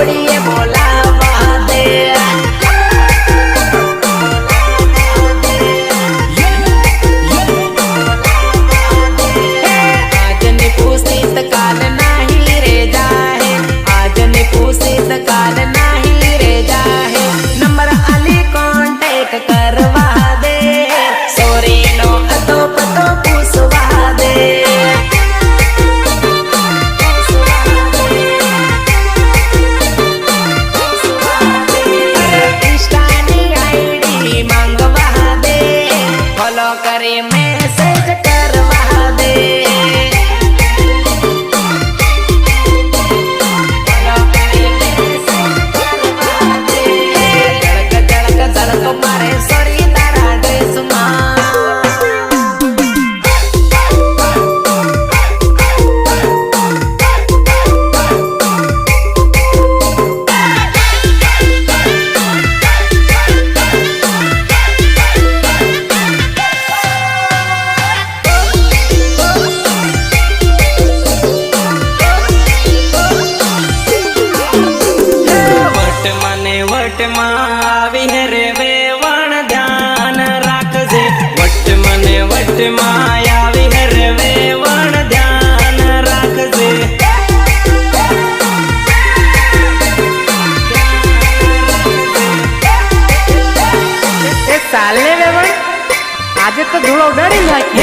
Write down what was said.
जोड़िए बोलावा दे आज ने पूछी त काल नहीं रे जाहे आज ने पूछी त काल नहीं रे जाहे नंबर अली कांटेक्ट करवा दे सोरी नो अतो पतो पूछवा दे करे मैसेज करवा दे जड़क जड़क मारे सॉरी तारा ड्रेस આવી રે વેવણ ધ્યાન રાખજે વટ મને વટ માં આવી રે વેવણ ધ્યાન રાખજે એ સાલે વેવણ આજે તો ધૂળો ઉડાડી નાખી